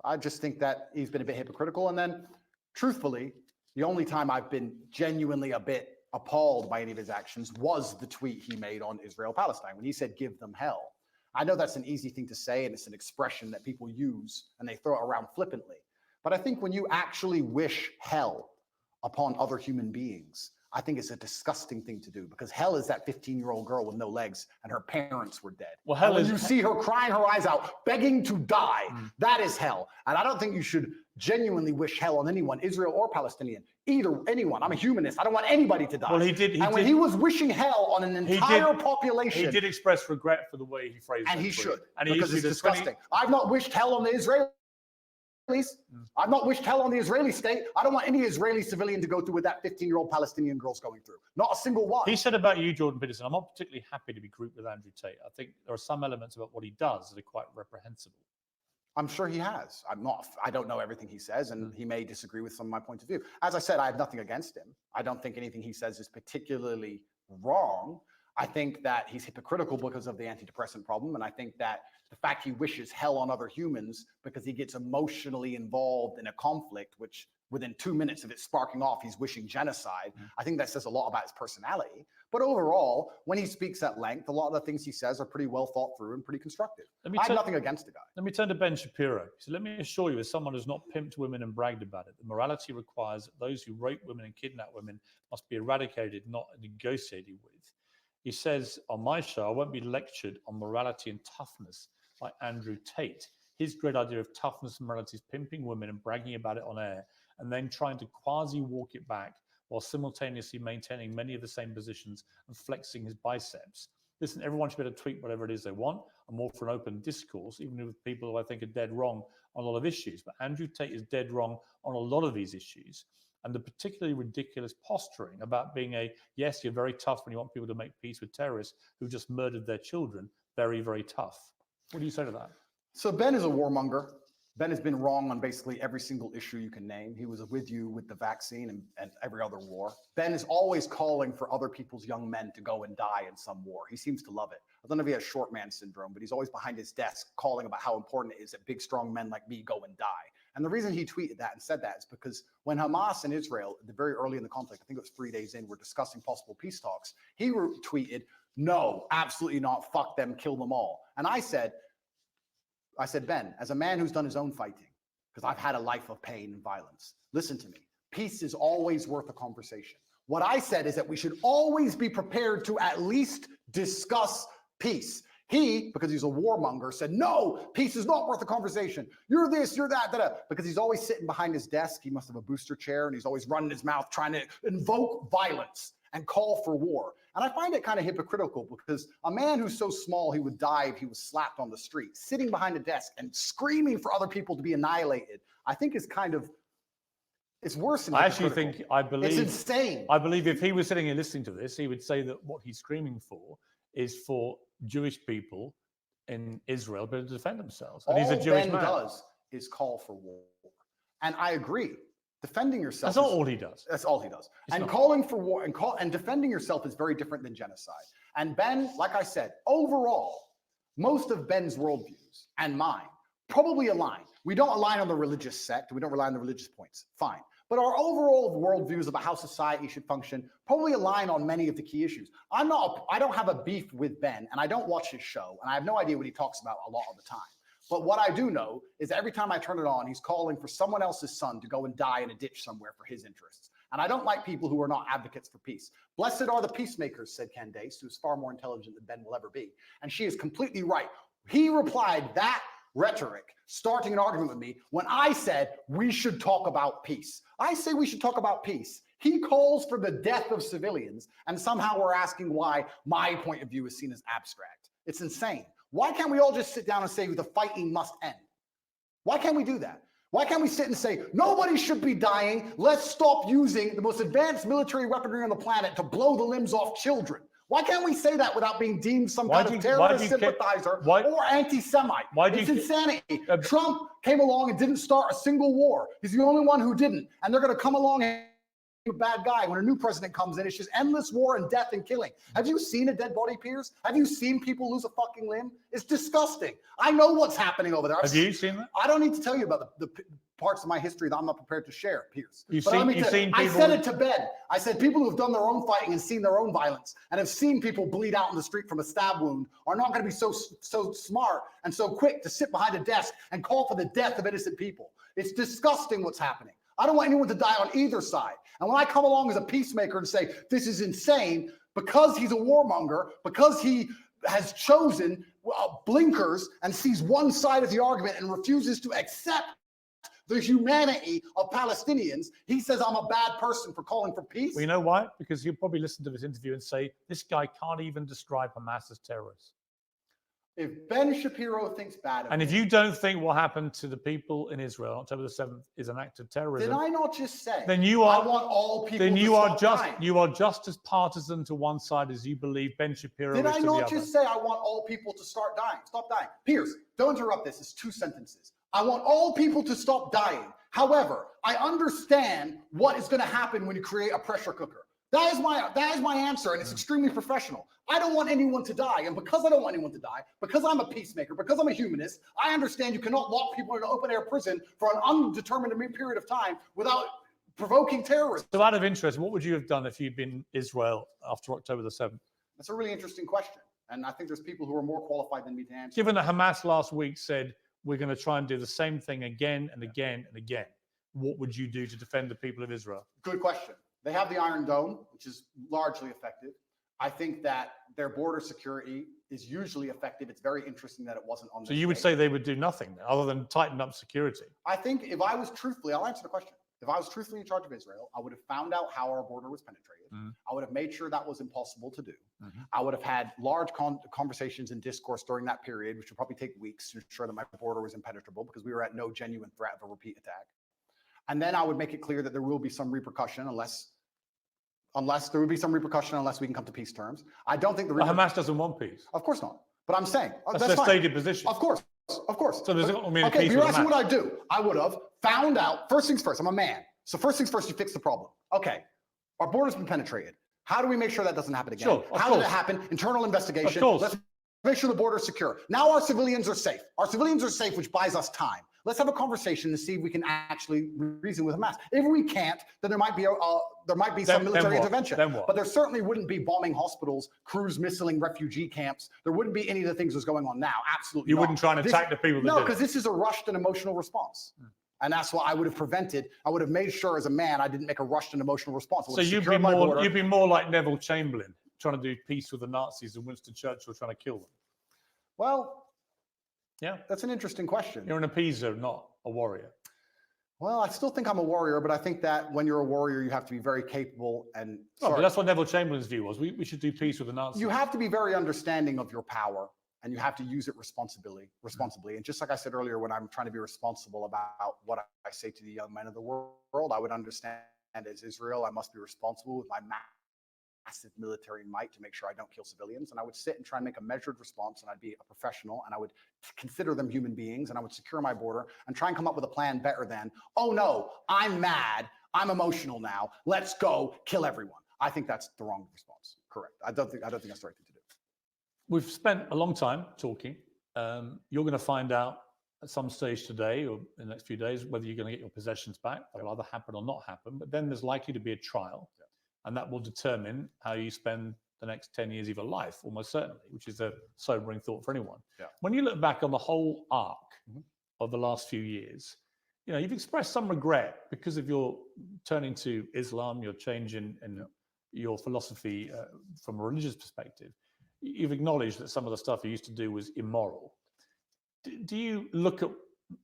[SPEAKER 1] I just think that he's been a bit hypocritical. And then, truthfully, the only time I've been genuinely a bit appalled by any of his actions was the tweet he made on Israel-Palestine when he said, "Give them hell." I know that's an easy thing to say, and it's an expression that people use and they throw it around flippantly. But I think when you actually wish hell upon other human beings, I think it's a disgusting thing to do, because hell is that 15-year-old girl with no legs and her parents were dead.
[SPEAKER 2] Well, hell
[SPEAKER 1] and
[SPEAKER 2] is
[SPEAKER 1] when you see her crying her eyes out, begging to die, that is hell. And I don't think you should genuinely wish hell on anyone, Israel or Palestinian, anyone. I'm a humanist. I don't want anybody to die.
[SPEAKER 2] Well, he did.
[SPEAKER 1] When he was wishing hell on an entire population,
[SPEAKER 2] he did express regret for the way he phrased it.
[SPEAKER 1] And he should,
[SPEAKER 2] and
[SPEAKER 1] because it's disgusting. I've not wished hell on the Israelis. I've not wished hell on the Israeli state. I don't want any Israeli civilian to go through what that 15-year-old Palestinian girl's going through. Not a single one.
[SPEAKER 2] He said about you, Jordan Peterson, I'm not particularly happy to be grouped with Andrew Tate. I think there are some elements about what he does that are quite reprehensible.
[SPEAKER 1] I'm sure he has. I don't know everything he says, and he may disagree with some of my points of view. As I said, I have nothing against him. I don't think anything he says is particularly wrong. I think that he's hypocritical because of the antidepressant problem, and I think that the fact he wishes hell on other humans because he gets emotionally involved in a conflict, which within 2 minutes of it sparking off, he's wishing genocide. I think that says a lot about his personality. But overall, when he speaks at length, a lot of the things he says are pretty well thought through and pretty constructive. I have nothing against the guy.
[SPEAKER 2] Let me turn to Ben Shapiro. He said, "Let me assure you, as someone who's not pimped women and bragged about it, the morality requires that those who rape women and kidnap women must be eradicated, not negotiated with." He says, "On my show, I won't be lectured on morality and toughness by Andrew Tate. His great idea of toughness and morality is pimping women and bragging about it on air, and then trying to quasi-walk it back while simultaneously maintaining many of the same positions and flexing his biceps. Listen, everyone should be able to tweet whatever it is they want. I'm all for an open discourse, even with people who I think are dead wrong on a lot of issues. But Andrew Tate is dead wrong on a lot of these issues. And the particularly ridiculous posturing about being yes, you're very tough when you want people to make peace with terrorists who just murdered their children. Very, very tough." What do you say to that?
[SPEAKER 1] So Ben is a warmonger. Ben has been wrong on basically every single issue you can name. He was with you with the vaccine and every other war. Ben is always calling for other people's young men to go and die in some war. He seems to love it. I don't know if he has short man syndrome, but he's always behind his desk calling about how important it is that big, strong men like me go and die. And the reason he tweeted that and said that is because when Hamas and Israel, very early in the conflict, I think it was 3 days in, were discussing possible peace talks, he tweeted, "No, absolutely not. Fuck them, kill them all." And I said, Ben, as a man who's done his own fighting, because I've had a life of pain and violence, listen to me. Peace is always worth a conversation. What I said is that we should always be prepared to at least discuss peace. He, because he's a warmonger, said, "No, peace is not worth a conversation. You're this, you're that, because he's always sitting behind his desk. He must have a booster chair, and he's always running his mouth trying to invoke violence and call for war. And I find it kind of hypocritical, because a man who's so small he would die if he was slapped on the street, sitting behind a desk and screaming for other people to be annihilated, I think is kind of, it's worse than it's insane.
[SPEAKER 2] I believe if he was sitting here listening to this, he would say that what he's screaming for is for Jewish people in Israel to defend themselves. And he's a Jewish man.
[SPEAKER 1] All Ben does is call for war. And I agree. Defending yourself.
[SPEAKER 2] That's not all he does.
[SPEAKER 1] That's all he does. And calling for war and defending yourself is very different than genocide. And Ben, like I said, overall, most of Ben's worldviews and mine probably align. We don't align on the religious sect. We don't rely on the religious points. Fine. But our overall worldviews about how society should function probably align on many of the key issues. I don't have a beef with Ben, and I don't watch his show, and I have no idea what he talks about a lot of the time. But what I do know is every time I turn it on, he's calling for someone else's son to go and die in a ditch somewhere for his interests. And I don't like people who are not advocates for peace. Blessed are the peacemakers, said Candace, who's far more intelligent than Ben will ever be. And she is completely right. He replied that rhetoric, starting an argument with me, when I said we should talk about peace. I say we should talk about peace. He calls for the death of civilians, and somehow we're asking why my point of view is seen as abstract. It's insane. Why can't we all just sit down and say the fighting must end? Why can't we do that? Why can't we sit and say, nobody should be dying. Let's stop using the most advanced military weaponry on the planet to blow the limbs off children. Why can't we say that without being deemed some kind of terrorist sympathizer or anti-Semite? It's insanity. Trump came along and didn't start a single war. He's the only one who didn't. And they're going to come along and a bad guy when a new president comes in. It's just endless war and death and killing. Have you seen a dead body, Piers? Have you seen people lose a fucking limb? It's disgusting. I know what's happening over there.
[SPEAKER 2] Have you seen that?
[SPEAKER 1] I don't need to tell you about the parts of my history that I'm not prepared to share, Piers.
[SPEAKER 2] You've seen people...
[SPEAKER 1] I said it to Ben. I said people who have done their own fighting and seen their own violence and have seen people bleed out in the street from a stab wound are not going to be so smart and so quick to sit behind a desk and call for the death of innocent people. It's disgusting what's happening. I don't want anyone to die on either side. And when I come along as a peacemaker and say, this is insane, because he's a warmonger, because he has chosen blinkers and sees one side of the argument and refuses to accept the humanity of Palestinians, he says I'm a bad person for calling for peace.
[SPEAKER 2] Well, you know why? Because he'll probably listen to this interview and say, this guy can't even describe Hamas as terrorists.
[SPEAKER 1] If Ben Shapiro thinks bad of
[SPEAKER 2] and if you don't think what happened to the people in Israel on October the 7th is an act of terrorism,
[SPEAKER 1] did I not just say?
[SPEAKER 2] Then you are.
[SPEAKER 1] I want all people.
[SPEAKER 2] Then
[SPEAKER 1] to
[SPEAKER 2] you
[SPEAKER 1] stop
[SPEAKER 2] are just.
[SPEAKER 1] dying.
[SPEAKER 2] You are just as partisan to one side as you believe Ben Shapiro
[SPEAKER 1] Did
[SPEAKER 2] is
[SPEAKER 1] I
[SPEAKER 2] to the
[SPEAKER 1] not
[SPEAKER 2] other.
[SPEAKER 1] just say I want all people to start dying? Stop dying. Piers, don't interrupt this. It's 2 sentences. I want all people to stop dying. However, I understand what is going to happen when you create a pressure cooker. That is my answer, and it's extremely professional. I don't want anyone to die, and because I don't want anyone to die, because I'm a peacemaker, because I'm a humanist, I understand you cannot lock people in an open-air prison for an undetermined period of time without provoking terrorism.
[SPEAKER 2] So out of interest, what would you have done if you'd been Israel after October the 7th?
[SPEAKER 1] That's a really interesting question, and I think there's people who are more qualified than me to answer.
[SPEAKER 2] Given that Hamas last week said, we're going to try and do the same thing again and again and again, what would you do to defend the people of Israel?
[SPEAKER 1] Good question. They have the Iron Dome, which is largely effective. I think that their border security is usually effective. It's very interesting that it wasn't on.
[SPEAKER 2] So you would say they would do nothing other than tighten up security?
[SPEAKER 1] I think if I was truthfully, I'll answer the question. If I was truthfully in charge of Israel, I would have found out how our border was penetrated. I would have made sure that was impossible to do. I would have had large conversations and discourse during that period, which would probably take weeks to ensure that my border was impenetrable because we were at no genuine threat of a repeat attack. And then I would make it clear that there will be some repercussion unless there would be some repercussion unless we can come to peace terms. I don't think
[SPEAKER 2] Hamas doesn't want peace.
[SPEAKER 1] Of course not. But I'm saying
[SPEAKER 2] that's their stated position.
[SPEAKER 1] Of course.
[SPEAKER 2] So there's
[SPEAKER 1] okay, you're asking what I do. I would have found out. First things first. I'm a man. So first things first, you fix the problem. Okay, our border's been penetrated. How do we make sure that doesn't happen again? How did it happen? Internal investigation. Let's make sure the border is secure. Now our civilians are safe. Our civilians are safe, which buys us time. Let's have a conversation to see if we can actually reason with Hamas. If we can't, then there might be some military intervention.
[SPEAKER 2] Then what?
[SPEAKER 1] But there certainly wouldn't be bombing hospitals, cruise missiling refugee camps. There wouldn't be any of the things that's going on now. Absolutely
[SPEAKER 2] You
[SPEAKER 1] not.
[SPEAKER 2] wouldn't try and attack the people that
[SPEAKER 1] No,
[SPEAKER 2] did it.
[SPEAKER 1] because this is a rushed and emotional response. And that's what I would have prevented. I would have made sure as a man I didn't make a rushed and emotional response.
[SPEAKER 2] So you'd be more like Neville Chamberlain, trying to do peace with the Nazis and Winston Churchill trying to kill them.
[SPEAKER 1] Well,
[SPEAKER 2] yeah,
[SPEAKER 1] that's an interesting question.
[SPEAKER 2] You're an appeaser, not a warrior.
[SPEAKER 1] Well, I still think I'm a warrior, but I think that when you're a warrior, you have to be very capable and.
[SPEAKER 2] But that's what Neville Chamberlain's view was. We should do peace with the Nazis.
[SPEAKER 1] You have to be very understanding of your power, and you have to use it responsibly. And just like I said earlier, when I'm trying to be responsible about what I say to the young men of the world, I would understand as Israel, I must be responsible with my massive military might to make sure I don't kill civilians. And I would sit and try and make a measured response, and I'd be a professional, and I would consider them human beings, and I would secure my border and try and come up with a plan better than, oh no, I'm mad, I'm emotional now, let's go kill everyone. I think that's the wrong response. Correct. I don't think that's the right thing to do.
[SPEAKER 2] We've spent a long time talking. You're going to find out at some stage today or in the next few days whether you're going to get your possessions back. That'll either happen or not happen. But then there's likely to be a trial, and that will determine how you spend the next 10 years of your life, almost certainly, which is a sobering thought for anyone. When you look back on the whole arc of the last few years, you know, you've expressed some regret because of your turning to Islam, your change in your philosophy from a religious perspective. You've acknowledged that some of the stuff you used to do was immoral. Do you look at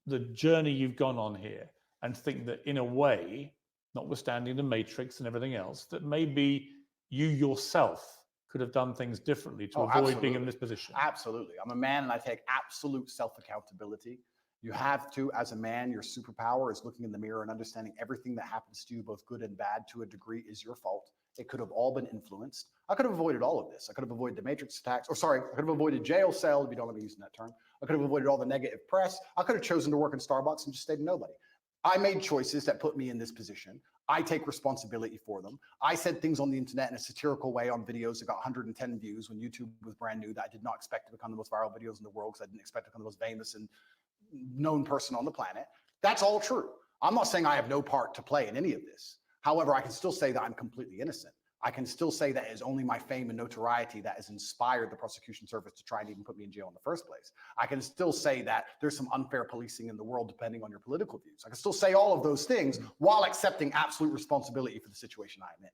[SPEAKER 2] the journey you've gone on here and think that in a way, notwithstanding the matrix and everything else, that maybe you yourself could have done things differently to
[SPEAKER 1] Oh,
[SPEAKER 2] avoid being
[SPEAKER 1] absolutely.
[SPEAKER 2] in this position?
[SPEAKER 1] Absolutely. I'm a man and I take absolute self-accountability. You have to, as a man, your superpower is looking in the mirror and understanding everything that happens to you, both good and bad, to a degree, is your fault. It could have all been influenced. I could have avoided all of this. I could have avoided the Matrix attacks, or sorry, I could have avoided jail cell, if you don't let me use that term. I could have avoided all the negative press. I could have chosen to work in Starbucks and just stayed nobody. I made choices that put me in this position. I take responsibility for them. I said things on the internet in a satirical way on videos that got 110 views when YouTube was brand new, that I did not expect to become the most viral videos in the world, because I didn't expect to become the most famous and known person on the planet. That's all true. I'm not saying I have no part to play in any of this. However, I can still say that I'm completely innocent. I can still say that it is only my fame and notoriety that has inspired the prosecution service to try and even put me in jail in the first place. I can still say that there's some unfair policing in the world depending on your political views. I can still say all of those things while accepting absolute responsibility for the situation I am in.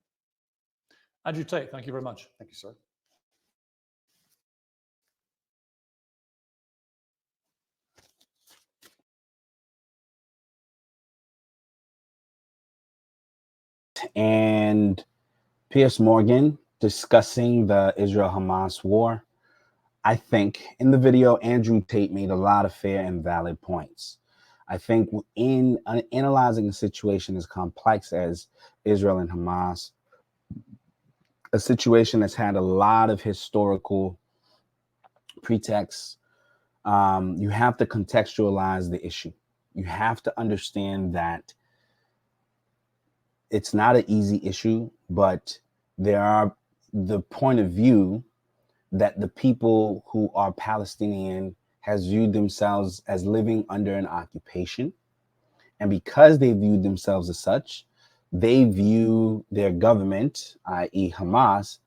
[SPEAKER 2] Andrew Tate, thank you very much.
[SPEAKER 1] Thank you, sir.
[SPEAKER 4] And Piers Morgan discussing the Israel-Hamas war. I think in the video, Andrew Tate made a lot of fair and valid points. I think in analyzing a situation as complex as Israel and Hamas, a situation that's had a lot of historical pretexts, you have to contextualize the issue. You have to understand that it's not an easy issue, but there are the point of view that the people who are Palestinian has viewed themselves as living under an occupation. And because they viewed themselves as such, they view their government, i.e. Hamas,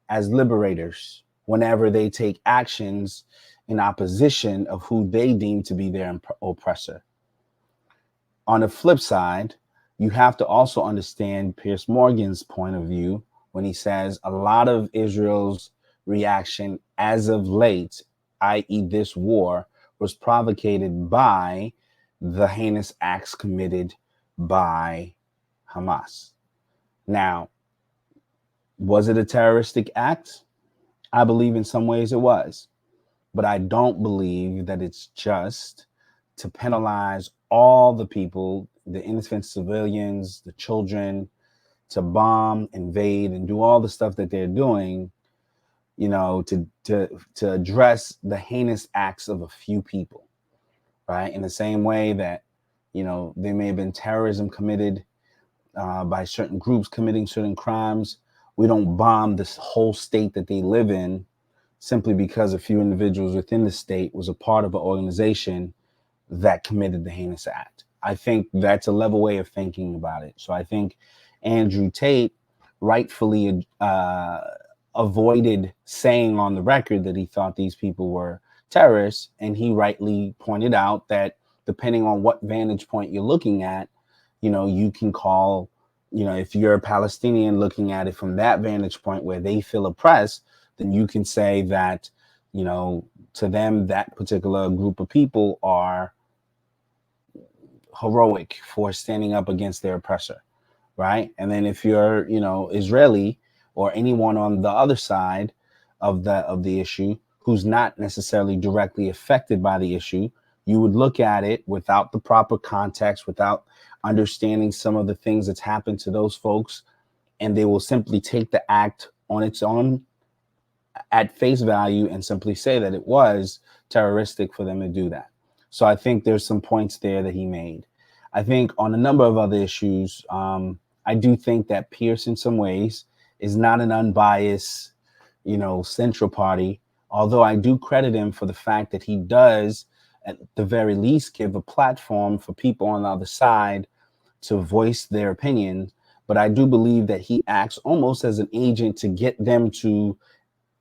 [SPEAKER 4] as liberators whenever they take actions in opposition of who they deem to be their oppressor. On the flip side, you have to also understand Piers Morgan's point of view when he says a lot of Israel's reaction as of late, i.e. this war, was provocated by the heinous acts committed by Hamas. Now, was it a terroristic act? I believe in some ways it was, but I don't believe that it's just to penalize all the people, the innocent civilians, the children, to bomb, invade, and do all the stuff that they're doing, you know, to address the heinous acts of a few people, right? In the same way that, you know, there may have been terrorism committed by certain groups committing certain crimes. We don't bomb this whole state that they live in simply because a few individuals within the state was a part of an organization that committed the heinous act. I think that's a level way of thinking about it. So I think Andrew Tate rightfully avoided saying on the record that he thought these people were terrorists. And he rightly pointed out that depending on what vantage point you're looking at, you know, you can call, you know, if you're a Palestinian looking at it from that vantage point where they feel oppressed, then you can say that, you know, to them, that particular group of people are heroic for standing up against their oppressor, right? And then if you're, you know, Israeli or anyone on the other side of the issue who's not necessarily directly affected by the issue, you would look at it without the proper context, without understanding some of the things that's happened to those folks, and they will simply take the act on its own at face value and simply say that it was terroristic for them to do that. So I think there's some points there that he made. I think on a number of other issues, I do think that Piers in some ways is not an unbiased, you know, central party, although I do credit him for the fact that he does at the very least give a platform for people on the other side to voice their opinion. But I do believe that he acts almost as an agent to get them to,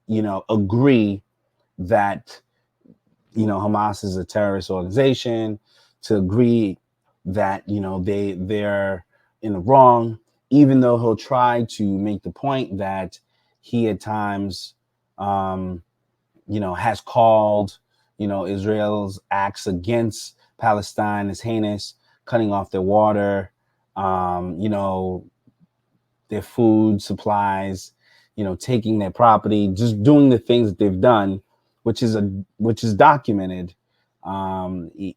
[SPEAKER 4] you know, agree that, you know, Hamas is a terrorist organization, to agree that, you know, they're in the wrong, even though he'll try to make the point that he at times, you know, has called, you know, Israel's acts against Palestine as heinous, cutting off their water, you know, their food supplies, taking their property, just doing the things that they've done, which is documented. He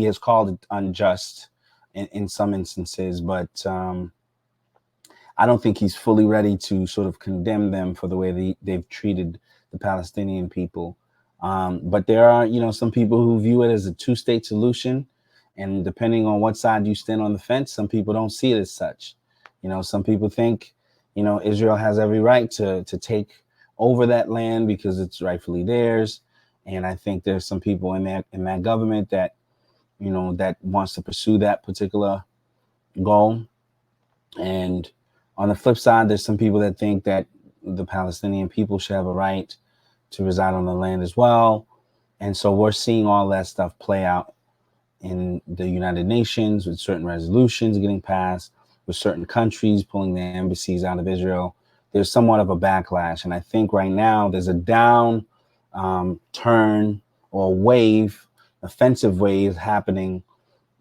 [SPEAKER 4] has called it unjust in some instances, but I don't think he's fully ready to sort of condemn them for the way they've treated the Palestinian people. But there are, some people who view it as a two-state solution. And depending on what side you stand on the fence, some people don't see it as such. Some people think, Israel has every right to take over that land because it's rightfully theirs. And I think there's some people in that government that, that wants to pursue that particular goal. And on the flip side, there's some people that think that the Palestinian people should have a right to reside on the land as well. And so we're seeing all that stuff play out in the United Nations with certain resolutions getting passed, with certain countries pulling their embassies out of Israel. There's somewhat of a backlash. And I think right now there's a down turn or wave, offensive wave happening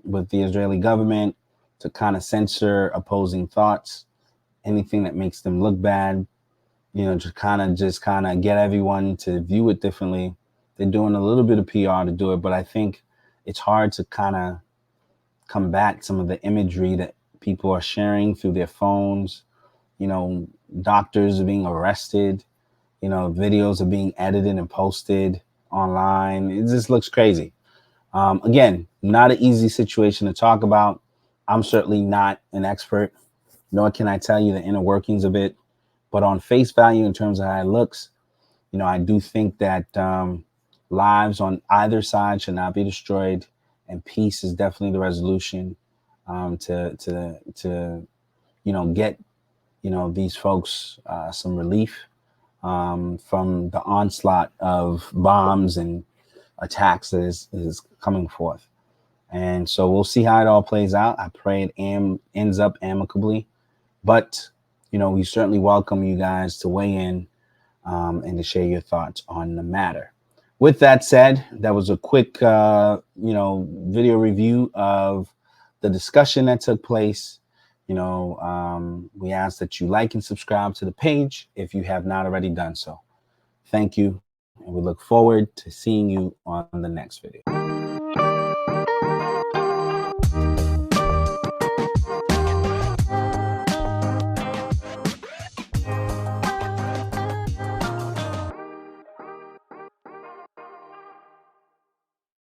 [SPEAKER 4] with the Israeli government to kind of censor opposing thoughts, anything that makes them look bad, just kind of get everyone to view it differently. They're doing a little bit of PR to do it, but I think it's hard to kind of combat some of the imagery that people are sharing through their phones. Doctors are being arrested, videos are being edited and posted online. It just looks crazy. Again, not an easy situation to talk about. I'm certainly not an expert, nor can I tell you the inner workings of it. But on face value, in terms of how it looks, I do think that lives on either side should not be destroyed, and peace is definitely the resolution to get these folks some relief from the onslaught of bombs and attacks that is coming forth. And so we'll see how it all plays out. I pray it ends up amicably, but we certainly welcome you guys to weigh in and to share your thoughts on the matter. With that said, that was a quick video review of the discussion that took place. We ask that you like and subscribe to the page if you have not already done so. Thank you, and we look forward to seeing you on the next video.